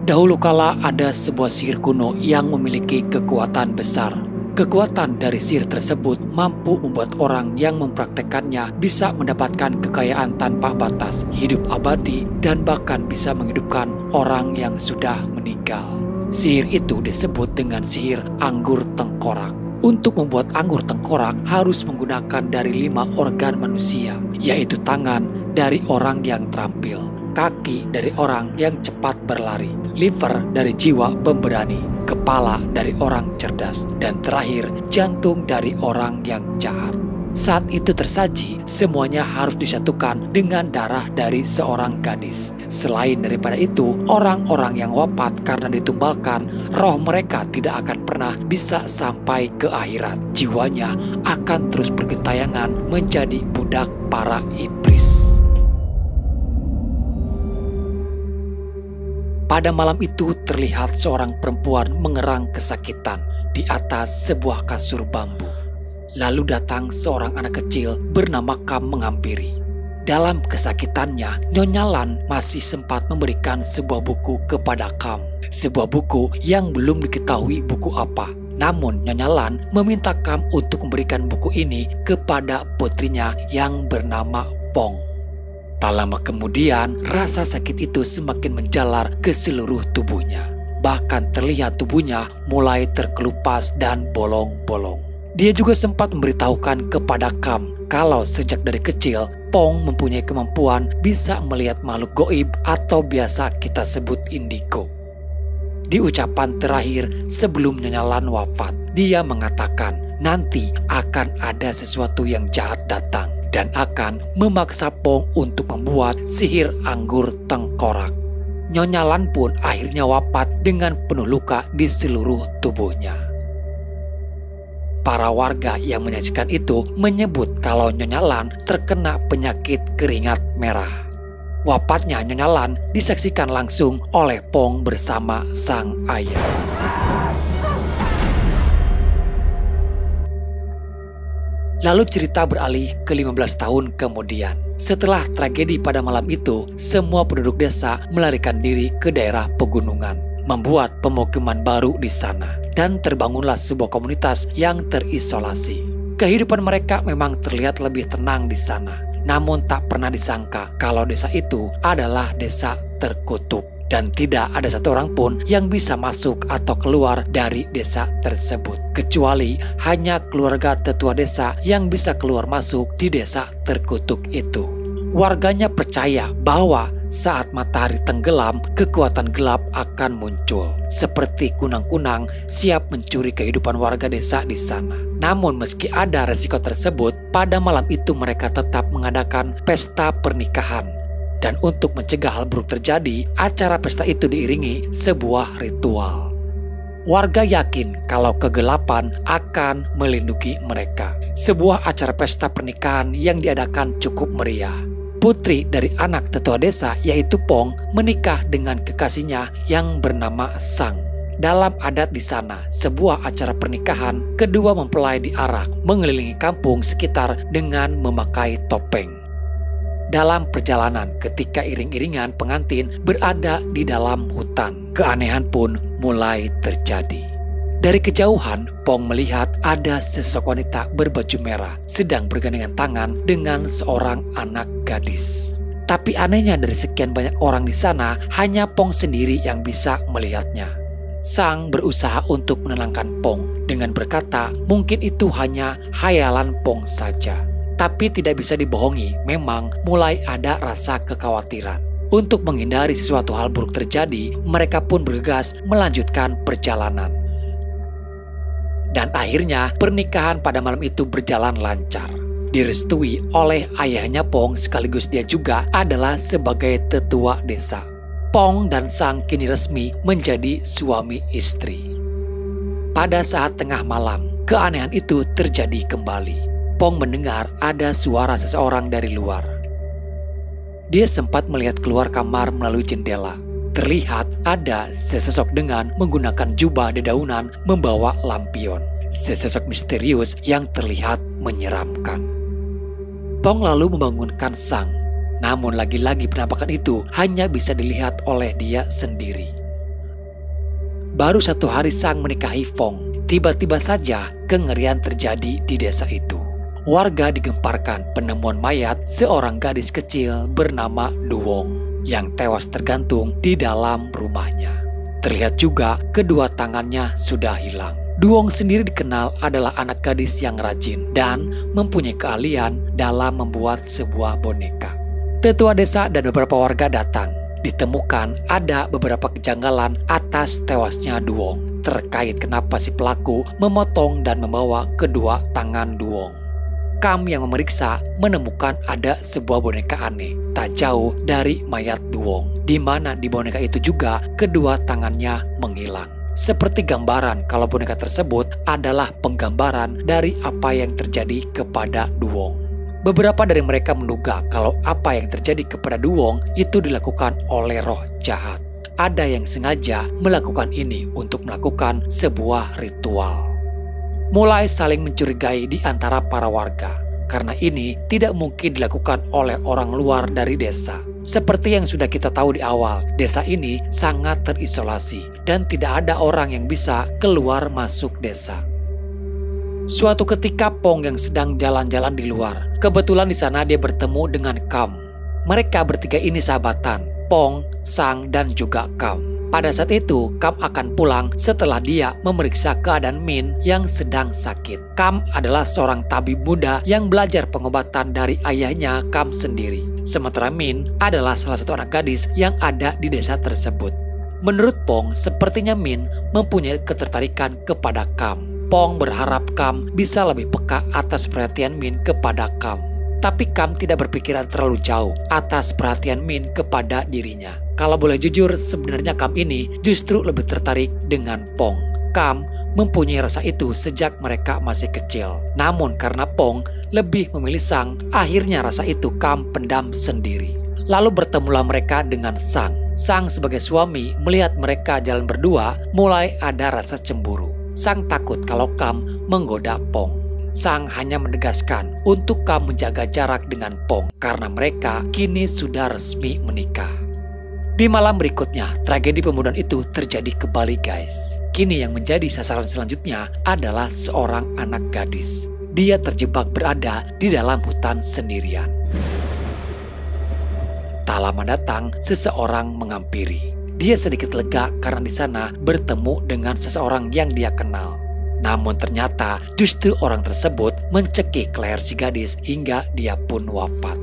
Dahulu kala ada sebuah sihir kuno yang memiliki kekuatan besar. Kekuatan dari sihir tersebut mampu membuat orang yang mempraktekannya bisa mendapatkan kekayaan tanpa batas, hidup abadi, dan bahkan bisa menghidupkan orang yang sudah meninggal. Sihir itu disebut dengan sihir anggur tengkorak. Untuk membuat anggur tengkorak harus menggunakan dari 5 organ manusia, yaitu tangan dari orang yang terampil, kaki dari orang yang cepat berlari, liver dari jiwa pemberani, kepala dari orang cerdas, dan terakhir jantung dari orang yang jahat. Saat itu tersaji, semuanya harus disatukan dengan darah dari seorang gadis. Selain daripada itu, orang-orang yang wafat karena ditumbalkan, roh mereka tidak akan pernah bisa sampai ke akhirat. Jiwanya akan terus bergentayangan menjadi budak para iblis. Pada malam itu terlihat seorang perempuan mengerang kesakitan di atas sebuah kasur bambu. Lalu datang seorang anak kecil bernama Kam menghampiri. Dalam kesakitannya, Nyonya Lan masih sempat memberikan sebuah buku kepada Kam. Sebuah buku yang belum diketahui buku apa. Namun Nyonya Lan meminta Kam untuk memberikan buku ini kepada putrinya yang bernama Pong. Tak lama kemudian, rasa sakit itu semakin menjalar ke seluruh tubuhnya. Bahkan terlihat tubuhnya mulai terkelupas dan bolong-bolong. Dia juga sempat memberitahukan kepada Kam kalau sejak dari kecil, Pong mempunyai kemampuan bisa melihat makhluk goib atau biasa kita sebut indigo. Di ucapan terakhir sebelum Nyonya Lan wafat, dia mengatakan nanti akan ada sesuatu yang jahat datang dan akan memaksa Pong untuk membuat sihir anggur tengkorak. Nyonya Lan pun akhirnya wafat dengan penuh luka di seluruh tubuhnya. Para warga yang menyaksikan itu menyebut kalau Nyonya Lan terkena penyakit keringat merah. Wafatnya Nyonya Lan disaksikan langsung oleh Pong bersama sang ayah. Lalu cerita beralih ke 15 tahun kemudian. Setelah tragedi pada malam itu, semua penduduk desa melarikan diri ke daerah pegunungan, membuat pemukiman baru di sana. Dan terbangunlah sebuah komunitas yang terisolasi. Kehidupan mereka memang terlihat lebih tenang di sana. Namun tak pernah disangka kalau desa itu adalah desa terkutuk. Dan tidak ada satu orang pun yang bisa masuk atau keluar dari desa tersebut. Kecuali hanya keluarga tetua desa yang bisa keluar masuk di desa terkutuk itu. Warganya percaya bahwa saat matahari tenggelam, kekuatan gelap akan muncul. Seperti kunang-kunang siap mencuri kehidupan warga desa di sana. Namun meski ada resiko tersebut, pada malam itu mereka tetap mengadakan pesta pernikahan. Dan untuk mencegah hal buruk terjadi, acara pesta itu diiringi sebuah ritual. Warga yakin kalau kegelapan akan melindungi mereka. Sebuah acara pesta pernikahan yang diadakan cukup meriah. Putri dari anak tetua desa yaitu Pong menikah dengan kekasihnya yang bernama Sang. Dalam adat di sana, sebuah acara pernikahan, kedua mempelai diarak mengelilingi kampung sekitar dengan memakai topeng. Dalam perjalanan ketika iring-iringan pengantin berada di dalam hutan, keanehan pun mulai terjadi. Dari kejauhan, Pong melihat ada sesosok wanita berbaju merah sedang bergandengan tangan dengan seorang anak gadis. Tapi anehnya dari sekian banyak orang di sana, hanya Pong sendiri yang bisa melihatnya. Sang berusaha untuk menenangkan Pong dengan berkata mungkin itu hanya hayalan Pong saja. Tapi tidak bisa dibohongi, memang mulai ada rasa kekhawatiran. Untuk menghindari sesuatu hal buruk terjadi, mereka pun bergegas melanjutkan perjalanan. Dan akhirnya pernikahan pada malam itu berjalan lancar. Direstui oleh ayahnya Pong sekaligus dia juga adalah sebagai tetua desa. Pong dan Sang kini resmi menjadi suami istri. Pada saat tengah malam, keanehan itu terjadi kembali. Pong mendengar ada suara seseorang dari luar. Dia sempat melihat keluar kamar melalui jendela. Terlihat ada sesosok dengan menggunakan jubah dedaunan membawa lampion. Sesosok misterius yang terlihat menyeramkan. Pong lalu membangunkan Sang. Namun lagi-lagi penampakan itu hanya bisa dilihat oleh dia sendiri. baru 1 hari Sang menikahi Fong, tiba-tiba saja kengerian terjadi di desa itu. Warga digemparkan penemuan mayat seorang gadis kecil bernama Duong yang tewas tergantung di dalam rumahnya. Terlihat juga kedua tangannya sudah hilang. Duong sendiri dikenal adalah anak gadis yang rajin dan mempunyai keahlian dalam membuat sebuah boneka. Tetua desa dan beberapa warga datang. Ditemukan ada beberapa kejanggalan atas tewasnya Duong terkait kenapa si pelaku memotong dan membawa kedua tangan Duong. Kam yang memeriksa menemukan ada sebuah boneka aneh tak jauh dari mayat Duong, di mana di boneka itu juga kedua tangannya menghilang. Seperti gambaran kalau boneka tersebut adalah penggambaran dari apa yang terjadi kepada Duong. Beberapa dari mereka menduga kalau apa yang terjadi kepada Duong itu dilakukan oleh roh jahat. Ada yang sengaja melakukan ini untuk melakukan sebuah ritual. Mulai saling mencurigai di antara para warga, karena ini tidak mungkin dilakukan oleh orang luar dari desa. Seperti yang sudah kita tahu di awal, desa ini sangat terisolasi dan tidak ada orang yang bisa keluar masuk desa. Suatu ketika Pong yang sedang jalan-jalan di luar, kebetulan di sana dia bertemu dengan Kam. Mereka bertiga ini sahabatan, Pong, Sang, dan juga Kam. Pada saat itu, Kam akan pulang setelah dia memeriksa keadaan Min yang sedang sakit. Kam adalah seorang tabib muda yang belajar pengobatan dari ayahnya Kam sendiri. Sementara Min adalah salah satu anak gadis yang ada di desa tersebut. Menurut Pong, sepertinya Min mempunyai ketertarikan kepada Kam. Pong berharap Kam bisa lebih peka atas perhatian Min kepada Kam. Tapi Kam tidak berpikiran terlalu jauh atas perhatian Min kepada dirinya. Kalau boleh jujur, sebenarnya Kam ini justru lebih tertarik dengan Pong. Kam mempunyai rasa itu sejak mereka masih kecil. Namun karena Pong lebih memilih Sang, akhirnya rasa itu Kam pendam sendiri. Lalu bertemulah mereka dengan Sang. Sang sebagai suami melihat mereka jalan berdua mulai ada rasa cemburu. Sang takut kalau Kam menggoda Pong. Sang hanya menegaskan untuk Kam menjaga jarak dengan Pong karena mereka kini sudah resmi menikah. Di malam berikutnya, tragedi pembunuhan itu terjadi kembali guys. Kini yang menjadi sasaran selanjutnya adalah seorang anak gadis. Dia terjebak berada di dalam hutan sendirian. Tak lama datang, seseorang menghampiri. Dia sedikit lega karena di sana bertemu dengan seseorang yang dia kenal. Namun ternyata justru orang tersebut mencekik leher si gadis hingga dia pun wafat.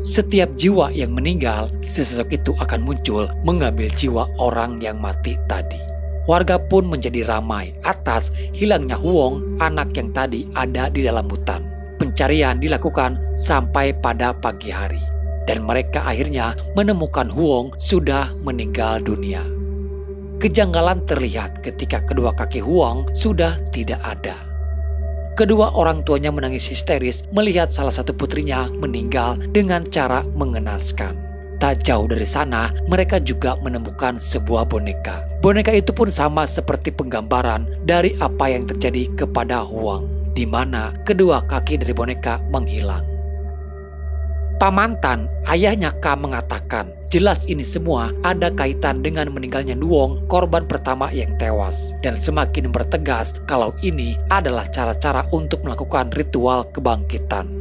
Setiap jiwa yang meninggal, sesosok itu akan muncul mengambil jiwa orang yang mati tadi. Warga pun menjadi ramai atas hilangnya Huong, anak yang tadi ada di dalam hutan. Pencarian dilakukan sampai pada pagi hari. Dan mereka akhirnya menemukan Huong sudah meninggal dunia. Kejanggalan terlihat ketika kedua kaki Huong sudah tidak ada. Kedua orang tuanya menangis histeris melihat salah satu putrinya meninggal dengan cara mengenaskan. Tak jauh dari sana, mereka juga menemukan sebuah boneka. Boneka itu pun sama seperti penggambaran dari apa yang terjadi kepada Huang, di mana kedua kaki dari boneka menghilang. Pamantan, ayahnya Kam mengatakan, jelas ini semua ada kaitan dengan meninggalnya Duong, korban pertama yang tewas. Dan semakin bertegas kalau ini adalah cara-cara untuk melakukan ritual kebangkitan.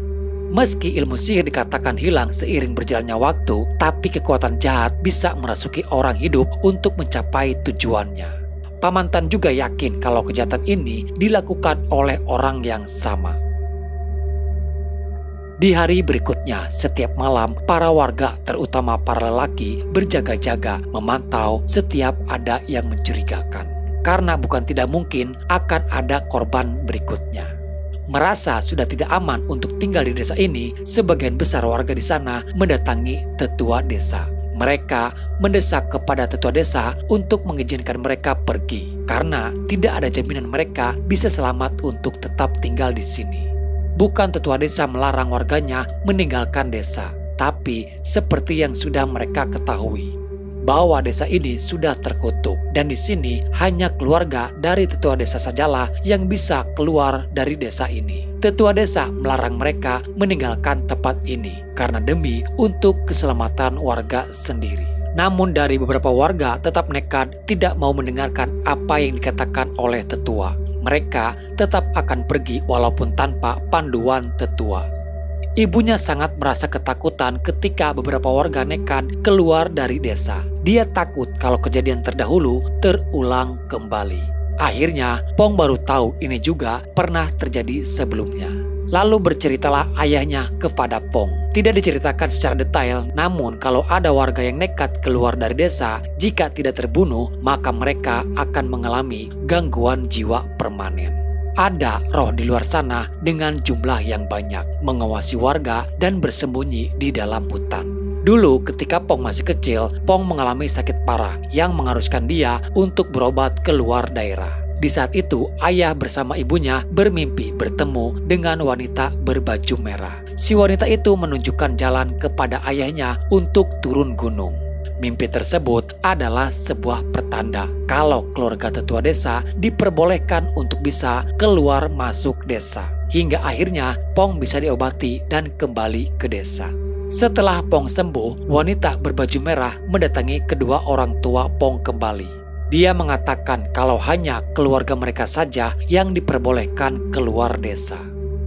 Meski ilmu sihir dikatakan hilang seiring berjalannya waktu, tapi kekuatan jahat bisa merasuki orang hidup untuk mencapai tujuannya. Pamantan juga yakin kalau kejahatan ini dilakukan oleh orang yang sama. Di hari berikutnya, setiap malam para warga, terutama para lelaki, berjaga-jaga memantau setiap ada yang mencurigakan. Karena bukan tidak mungkin akan ada korban berikutnya. Merasa sudah tidak aman untuk tinggal di desa ini, sebagian besar warga di sana mendatangi tetua desa. Mereka mendesak kepada tetua desa untuk mengizinkan mereka pergi, karena tidak ada jaminan mereka bisa selamat untuk tetap tinggal di sini. Bukan tetua desa melarang warganya meninggalkan desa, tapi seperti yang sudah mereka ketahui, bahwa desa ini sudah terkutuk dan di sini hanya keluarga dari tetua desa sajalah yang bisa keluar dari desa ini. Tetua desa melarang mereka meninggalkan tempat ini karena demi untuk keselamatan warga sendiri. Namun dari beberapa warga tetap nekat tidak mau mendengarkan apa yang dikatakan oleh tetua. Mereka tetap akan pergi walaupun tanpa panduan tetua. Ibunya sangat merasa ketakutan ketika beberapa warga nekat keluar dari desa. Dia takut kalau kejadian terdahulu terulang kembali. Akhirnya, Pong baru tahu ini juga pernah terjadi sebelumnya. Lalu berceritalah ayahnya kepada Pong. Tidak diceritakan secara detail, namun kalau ada warga yang nekat keluar dari desa, jika tidak terbunuh, maka mereka akan mengalami gangguan jiwa permanen. Ada roh di luar sana dengan jumlah yang banyak, mengawasi warga dan bersembunyi di dalam hutan. Dulu ketika Pong masih kecil, Pong mengalami sakit parah yang mengharuskan dia untuk berobat keluar daerah. Di saat itu, ayah bersama ibunya bermimpi bertemu dengan wanita berbaju merah. Si wanita itu menunjukkan jalan kepada ayahnya untuk turun gunung. Mimpi tersebut adalah sebuah pertanda kalau keluarga tetua desa diperbolehkan untuk bisa keluar masuk desa. Hingga akhirnya Pong bisa diobati dan kembali ke desa. Setelah Pong sembuh, wanita berbaju merah mendatangi kedua orang tua Pong kembali. Dia mengatakan kalau hanya keluarga mereka saja yang diperbolehkan keluar desa.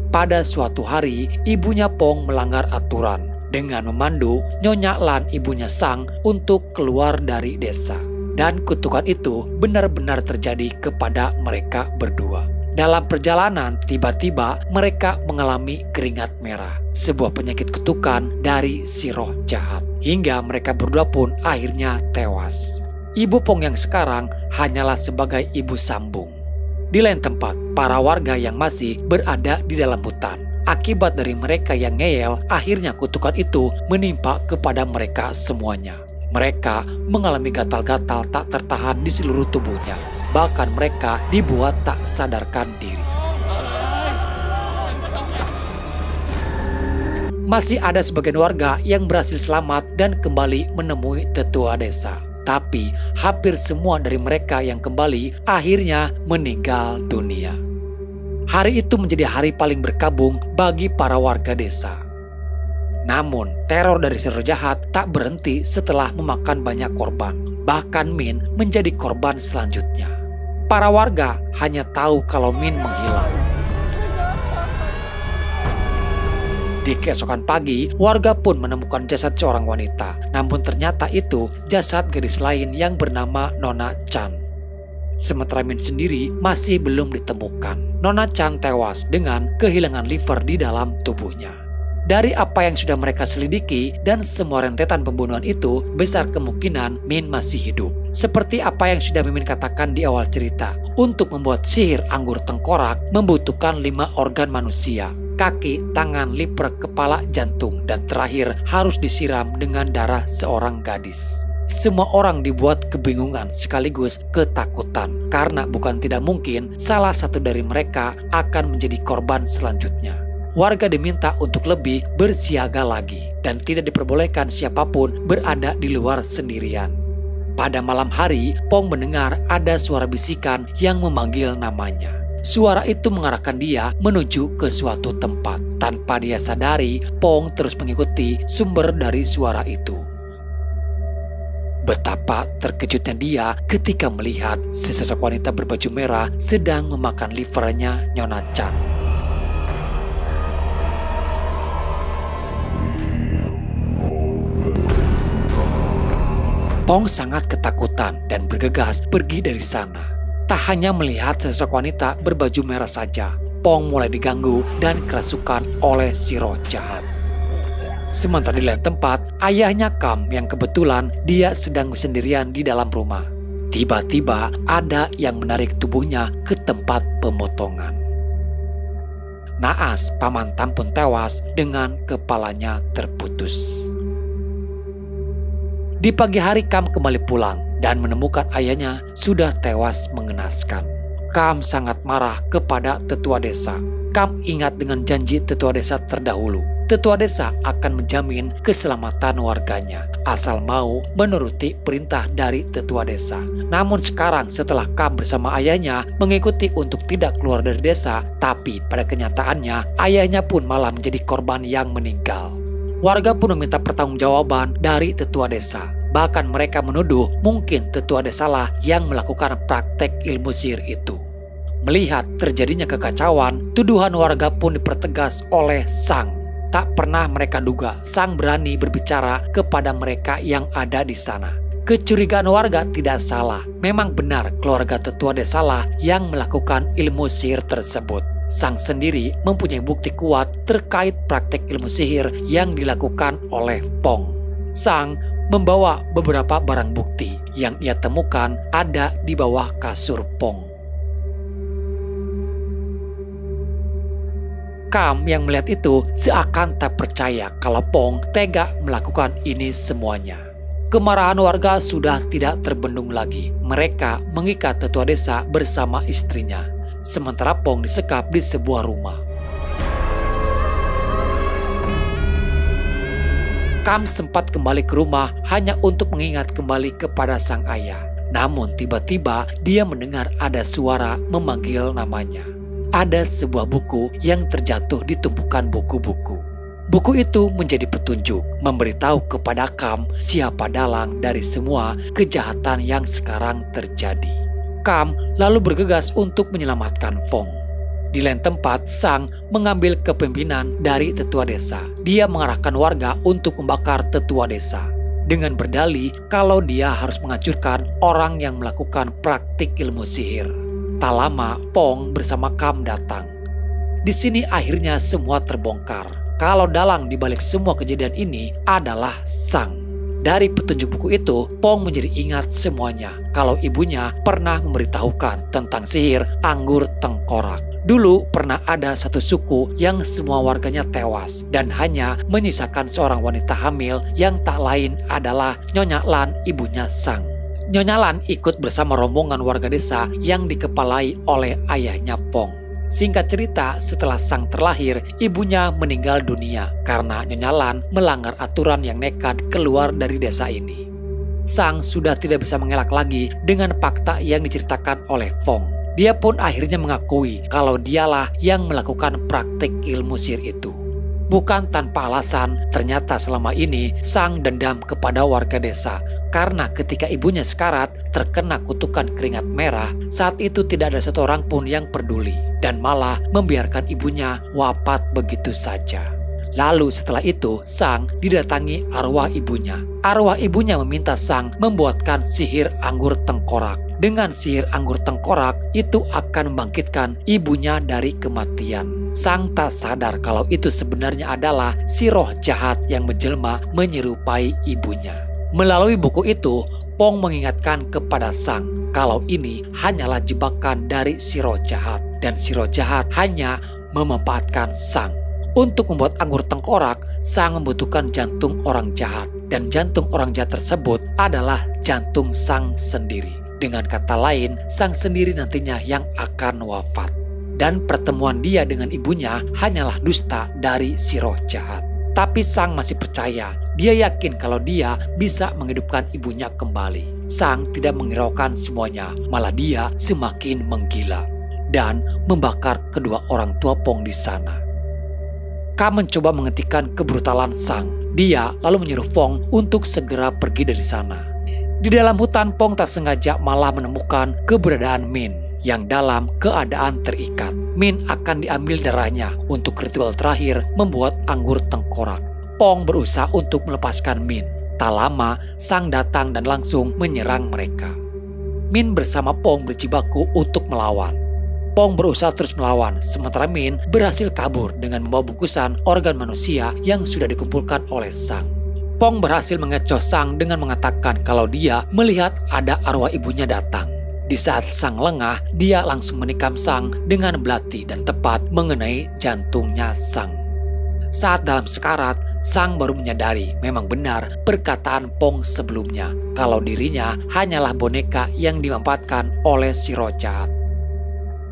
Pada suatu hari, ibunya Pong melanggar aturan dengan memandu Nyonya Lan ibunya Sang untuk keluar dari desa. Dan kutukan itu benar-benar terjadi kepada mereka berdua. Dalam perjalanan, tiba-tiba mereka mengalami keringat merah, sebuah penyakit kutukan dari si roh jahat. Hingga mereka berdua pun akhirnya tewas. Ibu Pong yang sekarang hanyalah sebagai ibu sambung. Di lain tempat, para warga yang masih berada di dalam hutan. Akibat dari mereka yang ngeyel, akhirnya kutukan itu menimpa kepada mereka semuanya. Mereka mengalami gatal-gatal tak tertahan di seluruh tubuhnya. Bahkan mereka dibuat tak sadarkan diri. Masih ada sebagian warga yang berhasil selamat dan kembali menemui tetua desa. Tapi hampir semua dari mereka yang kembali akhirnya meninggal dunia. Hari itu menjadi hari paling berkabung bagi para warga desa. Namun, teror dari si roh jahat tak berhenti setelah memakan banyak korban. Bahkan Min menjadi korban selanjutnya. Para warga hanya tahu kalau Min menghilang. Di keesokan pagi, warga pun menemukan jasad seorang wanita. Namun ternyata itu jasad gadis lain yang bernama Nona Chan. Sementara Min sendiri masih belum ditemukan. Nona Chan tewas dengan kehilangan liver di dalam tubuhnya. Dari apa yang sudah mereka selidiki dan semua rentetan pembunuhan itu, besar kemungkinan Min masih hidup. Seperti apa yang sudah Mimin katakan di awal cerita, untuk membuat sihir anggur tengkorak membutuhkan 5 organ manusia. Kaki, tangan, liver, kepala, jantung, dan terakhir harus disiram dengan darah seorang gadis. Semua orang dibuat kebingungan sekaligus ketakutan karena bukan tidak mungkin salah satu dari mereka akan menjadi korban selanjutnya. Warga diminta untuk lebih bersiaga lagi dan tidak diperbolehkan siapapun berada di luar sendirian. Pada malam hari, Pong mendengar ada suara bisikan yang memanggil namanya. Suara itu mengarahkan dia menuju ke suatu tempat. Tanpa dia sadari, Pong terus mengikuti sumber dari suara itu. Betapa terkejutnya dia ketika melihat sesosok wanita berbaju merah sedang memakan livernya Nona Chan. Pong sangat ketakutan dan bergegas pergi dari sana. Tak hanya melihat sesosok wanita berbaju merah saja, Pong mulai diganggu dan kerasukan oleh si roh jahat. Sementara di lain tempat, ayahnya Kam yang kebetulan dia sedang sendirian di dalam rumah. Tiba-tiba ada yang menarik tubuhnya ke tempat pemotongan. Naas, paman Tam pun tewas dengan kepalanya terputus. Di pagi hari Kam kembali pulang dan menemukan ayahnya sudah tewas mengenaskan. Kam sangat marah kepada tetua desa. Kam ingat dengan janji tetua desa terdahulu. Tetua desa akan menjamin keselamatan warganya asal mau menuruti perintah dari tetua desa. Namun sekarang setelah Kam bersama ayahnya mengikuti untuk tidak keluar dari desa, tapi pada kenyataannya ayahnya pun malah menjadi korban yang meninggal. Warga pun meminta pertanggungjawaban dari tetua desa. Bahkan mereka menuduh mungkin tetua desa lah yang melakukan praktek ilmu sihir itu. Melihat terjadinya kekacauan, tuduhan warga pun dipertegas oleh Sang. Tak pernah mereka duga Sang berani berbicara kepada mereka yang ada di sana. Kecurigaan warga tidak salah. Memang benar keluarga tetua desa lah yang melakukan ilmu sihir tersebut. Sang sendiri mempunyai bukti kuat terkait praktek ilmu sihir yang dilakukan oleh Pong. Sang membawa beberapa barang bukti yang ia temukan ada di bawah kasur Pong. Kam yang melihat itu seakan tak percaya kalau Pong tega melakukan ini semuanya. Kemarahan warga sudah tidak terbendung lagi. Mereka mengikat tetua desa bersama istrinya. Sementara Pong disekap di sebuah rumah. Kam sempat kembali ke rumah hanya untuk mengingat kembali kepada sang ayah. Namun tiba-tiba dia mendengar ada suara memanggil namanya. Ada sebuah buku yang terjatuh di tumpukan buku-buku. Buku itu menjadi petunjuk, memberitahu kepada Kam siapa dalang dari semua kejahatan yang sekarang terjadi. Kam lalu bergegas untuk menyelamatkan Fong. Di lain tempat, Sang mengambil kepemimpinan dari tetua desa. Dia mengarahkan warga untuk membakar tetua desa dengan berdalih kalau dia harus menghancurkan orang yang melakukan praktik ilmu sihir. Tak lama, Pong bersama Kam datang. Di sini akhirnya semua terbongkar. Kalau dalang dibalik semua kejadian ini adalah Sang. Dari petunjuk buku itu, Pong menjadi ingat semuanya kalau ibunya pernah memberitahukan tentang sihir anggur tengkorak. Dulu pernah ada satu suku yang semua warganya tewas dan hanya menyisakan seorang wanita hamil yang tak lain adalah Nyonya Lan, ibunya Sang. Nyonya Lan ikut bersama rombongan warga desa yang dikepalai oleh ayahnya Pong. Singkat cerita, setelah Sang terlahir, ibunya meninggal dunia karena Nyonya Lan melanggar aturan yang nekat keluar dari desa ini. Sang sudah tidak bisa mengelak lagi dengan fakta yang diceritakan oleh Fong. Dia pun akhirnya mengakui kalau dialah yang melakukan praktik ilmu sihir itu. Bukan tanpa alasan, ternyata selama ini Sang dendam kepada warga desa. Karena ketika ibunya sekarat terkena kutukan keringat merah, saat itu tidak ada satu orang pun yang peduli. Dan malah membiarkan ibunya wafat begitu saja. Lalu setelah itu Sang didatangi arwah ibunya. Arwah ibunya meminta Sang membuatkan sihir anggur tengkorak. Dengan sihir anggur tengkorak itu akan membangkitkan ibunya dari kematian. Sang tak sadar kalau itu sebenarnya adalah si roh jahat yang menjelma menyerupai ibunya. Melalui buku itu, Pong mengingatkan kepada Sang kalau ini hanyalah jebakan dari si roh jahat. Dan si roh jahat hanya memanfaatkan Sang. Untuk membuat anggur tengkorak, Sang membutuhkan jantung orang jahat. Dan jantung orang jahat tersebut adalah jantung Sang sendiri. Dengan kata lain, Sang sendiri nantinya yang akan wafat. Dan pertemuan dia dengan ibunya hanyalah dusta dari si roh jahat. Tapi Sang masih percaya. Dia yakin kalau dia bisa menghidupkan ibunya kembali. Sang tidak menghiraukan semuanya, malah dia semakin menggila dan membakar kedua orang tua Pong di sana. Kam mencoba menghentikan kebrutalan Sang. Dia lalu menyuruh Fong untuk segera pergi dari sana. Di dalam hutan, Pong tak sengaja malah menemukan keberadaan Min yang dalam keadaan terikat. Min akan diambil darahnya untuk ritual terakhir membuat anggur tengkorak. Pong berusaha untuk melepaskan Min. Tak lama, Sang datang dan langsung menyerang mereka. Min bersama Pong berjibaku untuk melawan. Pong berusaha terus melawan, sementara Min berhasil kabur dengan membawa bungkusan organ manusia yang sudah dikumpulkan oleh Sang. Pong berhasil mengecoh Sang dengan mengatakan kalau dia melihat ada arwah ibunya datang. Di saat Sang lengah, dia langsung menikam Sang dengan belati dan tepat mengenai jantungnya Sang. Saat dalam sekarat, Sang baru menyadari memang benar perkataan Pong sebelumnya kalau dirinya hanyalah boneka yang dimanfaatkan oleh si roh jahat.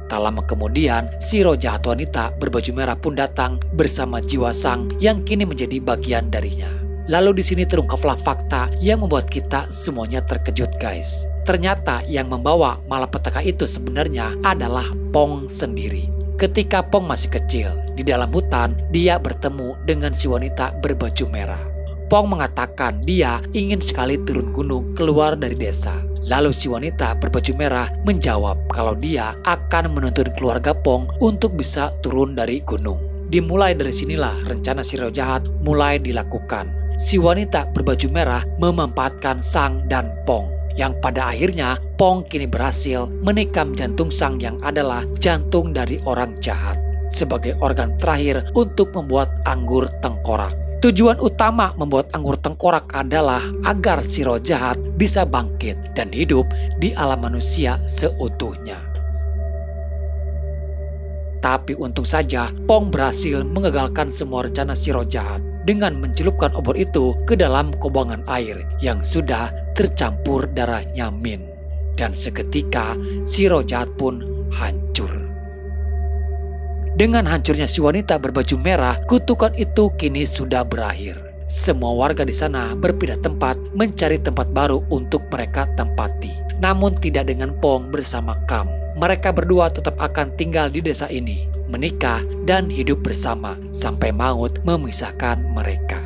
Tak lama kemudian, si roh jahat wanita berbaju merah pun datang bersama jiwa Sang yang kini menjadi bagian darinya. Lalu di sini terungkaplah fakta yang membuat kita semuanya terkejut, guys. Ternyata yang membawa malapetaka itu sebenarnya adalah Pong sendiri. Ketika Pong masih kecil, di dalam hutan dia bertemu dengan si wanita berbaju merah. Pong mengatakan dia ingin sekali turun gunung keluar dari desa. Lalu si wanita berbaju merah menjawab kalau dia akan menuntun keluarga Pong untuk bisa turun dari gunung. Dimulai dari sinilah rencana si roh jahat mulai dilakukan. Si wanita berbaju merah memanfaatkan Sang dan Pong, yang pada akhirnya Pong kini berhasil menikam jantung Sang yang adalah jantung dari orang jahat sebagai organ terakhir untuk membuat anggur tengkorak. Tujuan utama membuat anggur tengkorak adalah agar si roh jahat bisa bangkit dan hidup di alam manusia seutuhnya. Tapi untung saja Pong berhasil mengagalkan semua rencana si roh jahat dengan mencelupkan obor itu ke dalam kubangan air yang sudah tercampur darahnya Min. Dan seketika si roh jahat pun hancur. Dengan hancurnya si wanita berbaju merah, kutukan itu kini sudah berakhir. Semua warga di sana berpindah tempat mencari tempat baru untuk mereka tempati. Namun tidak dengan Pong bersama Kam. Mereka berdua tetap akan tinggal di desa ini, menikah dan hidup bersama sampai maut memisahkan mereka.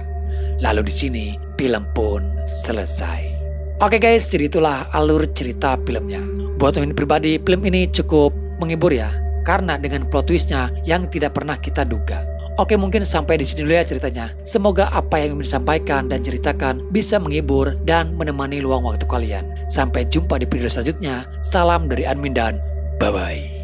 Lalu di sini film pun selesai. Oke guys, jadi itulah alur cerita filmnya. Buat Mimin pribadi, film ini cukup menghibur ya, karena dengan plot twistnya yang tidak pernah kita duga. Oke, mungkin sampai di sini dulu ya ceritanya. Semoga apa yang Mimin sampaikan dan ceritakan bisa menghibur dan menemani luang waktu kalian. Sampai jumpa di video selanjutnya. Salam dari admin dan bye-bye.